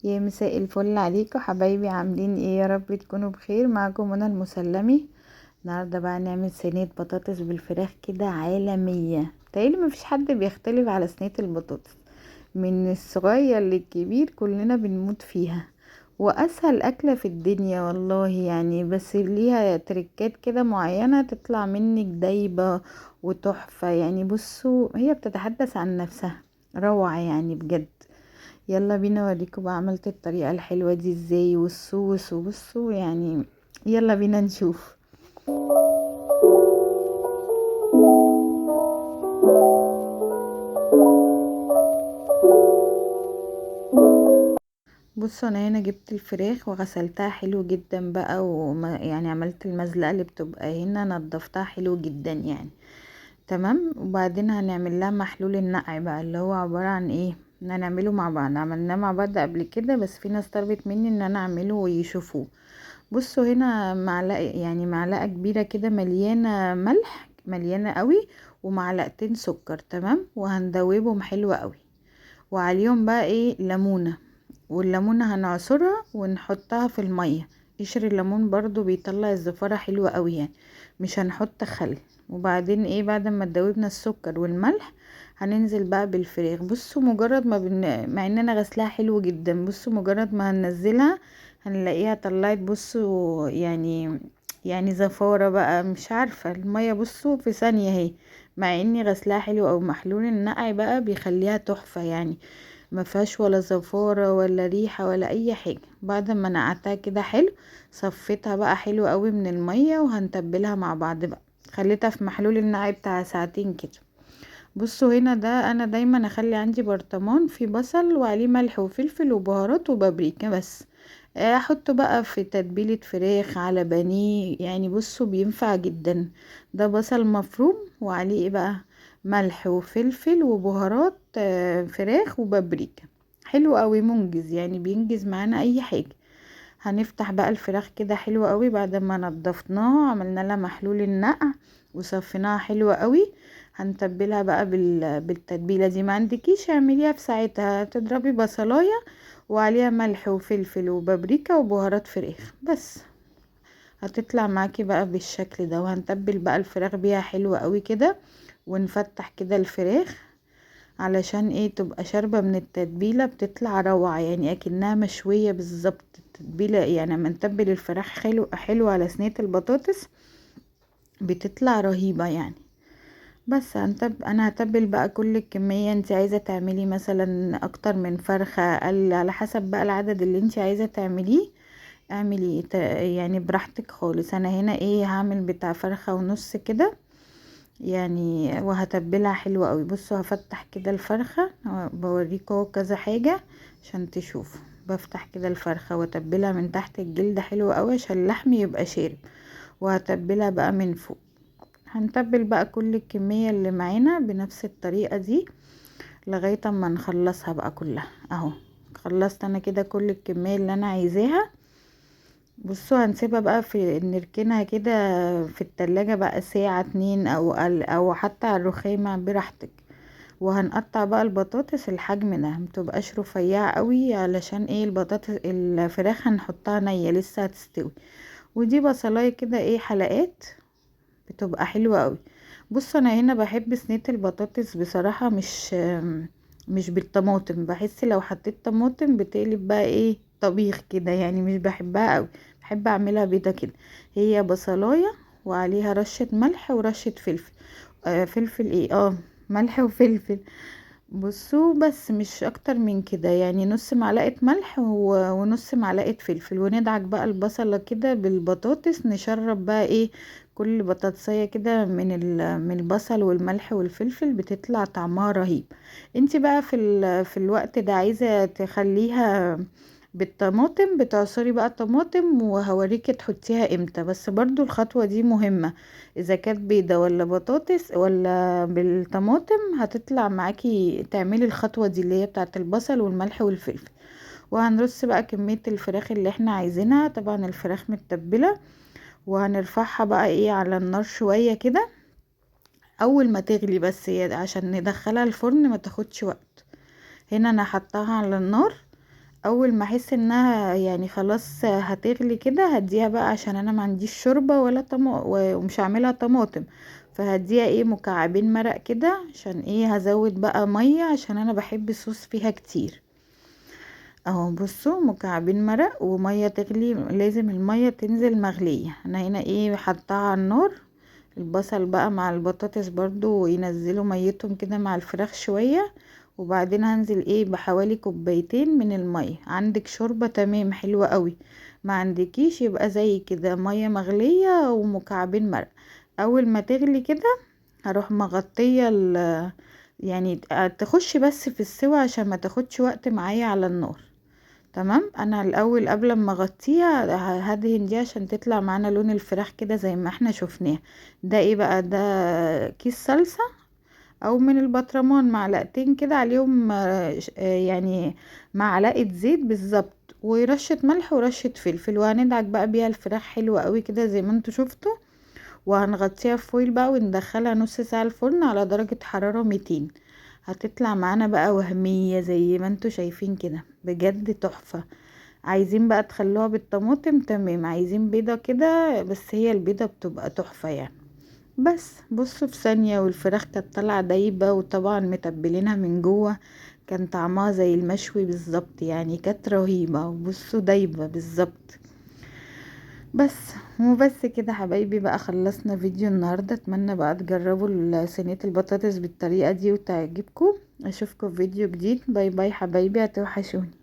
يا مساء الفل عليكم حبايبي، عاملين ايه؟ يا رب تكونوا بخير. معاكم منى المسلمي. النهارده بقى نعمل صينيه بطاطس بالفراخ كده عالميه. تقريبا مفيش حد بيختلف على صينيه البطاطس، من الصغير للكبير كلنا بنموت فيها. واسهل اكله في الدنيا والله يعني، بس ليها تريكات كده معينه تطلع منك دايبه وتحفه. يعني بصوا، هي بتتحدث عن نفسها، روعه يعني بجد. يلا بينا اوريكم بقى عملت الطريقة الحلوة دي ازاي، والصوص وبصوا يعني. يلا بينا نشوف. بصوا، انا هنا جبت الفراخ وغسلتها حلو جدا بقى، يعني عملت المزلقة اللي بتبقى هنا، نضفتها حلو جدا يعني. تمام. وبعدين هنعمل لها محلول النقع بقى، اللي هو عبارة عن ايه؟ هنعمله مع بعض، عملناه مع بعض قبل كده، بس في ناس طلبت مني ان انا اعمله ويشوفوه. بصوا هنا معلقه، يعني معلقه كبيره كده مليانه ملح، مليانه قوي، ومعلقتين سكر. تمام. وهندوبهم حلو قوي، وعليهم بقى ايه؟ ليمونه. والليمونه هنعصرها ونحطها في الميه. قشر الليمون برضو بيطلع الزفاره حلوه قوي يعني. مش هنحط خل. وبعدين ايه؟ بعد ما دوبنا السكر والملح، هننزل بقى بالفراخ. بصوا مجرد ما مع ان انا غسلها حلو جدا، بصوا مجرد ما هننزلها هنلاقيها طلعت. بصوا يعني زفارة بقى، مش عارفة المية. بصوا في ثانية اهي، مع اني غسلها حلو، او محلول النقع بقى بيخليها تحفة يعني. ما فيهاش ولا زفارة ولا ريحة ولا اي حاجة. بعد ما نقعتها كده حلو، صفيتها بقى حلو قوي من المية، وهنتبلها مع بعض بقى. خليتها في محلول النقع بتاع ساعتين كده. بصوا هنا، ده انا دايما اخلي عندي برطمان فيه بصل وعليه ملح وفلفل وبهارات وبابريكا بس. احطه بقى في تتبيلة فراخ على بانيه يعني. بصوا بينفع جدا. ده بصل مفروم وعليه ايه بقى؟ ملح وفلفل وبهارات فراخ وبابريكا. حلو قوي، منجز يعني، بينجز معانا اي حاجة. هنفتح بقى الفراخ كده حلو قوي بعد ما نضفناها، عملنا لها محلول النقع وصفيناها حلوة قوي. هنتبلها بقى بالتتبيله دي. ما عندكيش اعمليها في ساعتها، تضربي بصلايه وعليها ملح وفلفل وبابريكا وبهارات فراخ بس. هتطلع معاكي بقى بالشكل ده. وهنتبل بقى الفراخ بيها حلو قوي كده، ونفتح كده الفراخ علشان ايه؟ تبقى شاربة من التتبيلة، بتطلع روعة يعني، اكنها مشوية بالظبط. التتبيلة يعني لما نتبل الفراخ حلو حلو على صينية البطاطس، بتطلع رهيبة يعني. بس انا هتبل بقى كل الكمية. انت عايزة تعملي مثلا اكتر من فرخة، اقل، على حسب بقى العدد اللي انت عايزة تعمليه. اعملي يعني براحتك خالص. انا هنا ايه؟ هعمل بتاع فرخة ونص كده يعني، وهتبلها حلوة قوي. بصوا هفتح كده الفرخة، بوريكم اهو كذا حاجة عشان تشوفوا. بفتح كده الفرخة واتبلها من تحت الجلد حلو قوي عشان اللحم يبقى شارب، وهتبلها بقى من فوق. هنتبل بقى كل الكمية اللي معانا بنفس الطريقة دي لغاية اما نخلصها بقى كلها اهو. خلصت انا كده كل الكمية اللي انا عايزاها. بصوا هنسيبها بقى، في نركنها كده في التلاجة بقى ساعة اتنين او حتى على الرخامة براحتك. وهنقطع بقى البطاطس الحجم ده، متبقاش رفيعة قوي، علشان ايه؟ البطاطس الفراخ هنحطها نية لسه هتستوي. ودي بصلاية كده ايه؟ حلقات، بتبقى حلوة قوي. بص انا هنا بحب صينية البطاطس بصراحة، مش بالطماطم. بحس لو حطيت طماطم بتقلب بقى ايه؟ طبيخ كده يعني، مش بحبها قوي. بحب اعملها بيضة كده. هي بصلاية وعليها رشة ملح ورشة فلفل. فلفل ايه؟ ملح وفلفل. بصوا بس مش اكتر من كده يعني، نص معلقة ملح ونص معلقة فلفل. وندعك بقى البصلة كده بالبطاطس، نشرب بقى ايه؟ كل بطاطسية كده من البصل والملح والفلفل، بتطلع طعمها رهيب. انتي بقى في الوقت ده عايزة تخليها بالطماطم، بتعصري بقى طماطم، وهوريكي تحطيها امتى. بس برضو الخطوة دي مهمة، اذا كانت بيضة ولا بطاطس ولا بالطماطم، هتطلع معاكي تعملي الخطوة دي اللي هي بتاعت البصل والملح والفلفل. وهنرص بقى كمية الفراخ اللي احنا عايزينها، طبعا الفراخ متبلة. وهنرفعها بقى ايه؟ على النار شوية كده، اول ما تغلي بس، هي عشان ندخلها الفرن ما تاخدش وقت. هنا انا حطاها على النار اول ما احس انها يعني خلاص هتغلي كده هديها بقى، عشان انا ما عنديش شوربه ولا ومش هعملها طماطم، فهديها ايه مكعبين مرق كده، عشان ايه هزود بقى ميه عشان انا بحب الصوص فيها كتير. اهو بصوا مكعبين مرق وميه تغلي، لازم الميه تنزل مغليه. انا هنا ايه حطها على النار، البصل بقى مع البطاطس برضو ينزلوا ميتهم كده مع الفراخ شويه، وبعدين هنزل ايه بحوالي كوبايتين من الميه. عندك شوربه تمام حلوه قوي، ما عندكيش يبقى زي كده ميه مغليه ومكعبين مرق. اول ما تغلي كده هروح مغطيه يعني تخش بس في السوا عشان ما تاخدش وقت معايا على النار. تمام. انا الاول قبل ما اغطيها هدهن دي عشان تطلع معانا لون الفراخ كده زي ما احنا شفناه. ده ايه بقى؟ ده كيس صلصة او من البطرمان، معلقتين كده عليهم يعني معلقة زيت بالظبط، ورشة ملح ورشة فلفل، وهندعك بقى بيها الفراخ حلوة قوي كده زي ما انتوا شفتوا. وهنغطيها فويل بقى وندخلها نص ساعة الفرن على درجة حرارة 200. هتطلع معانا بقى وهمية زي ما انتوا شايفين كده، بجد تحفة. عايزين بقى تخلوها بالطماطم تمام، عايزين بيضة كده بس هي البيضة بتبقى تحفة يعني. بس بصوا في ثانية والفراخ كانت طالعة دايبة، وطبعا متبلينها من جوه، كان طعمها زي المشوي بالظبط يعني، كانت رهيبة. وبصوا دايبة بالظبط. بس وبس كده حبايبي، بقى خلصنا فيديو النهاردة. اتمنى بقى تجربوا صينية البطاطس بالطريقة دي وتعجبكم. اشوفكم في فيديو جديد. باي باي حبايبي، هتوحشوني.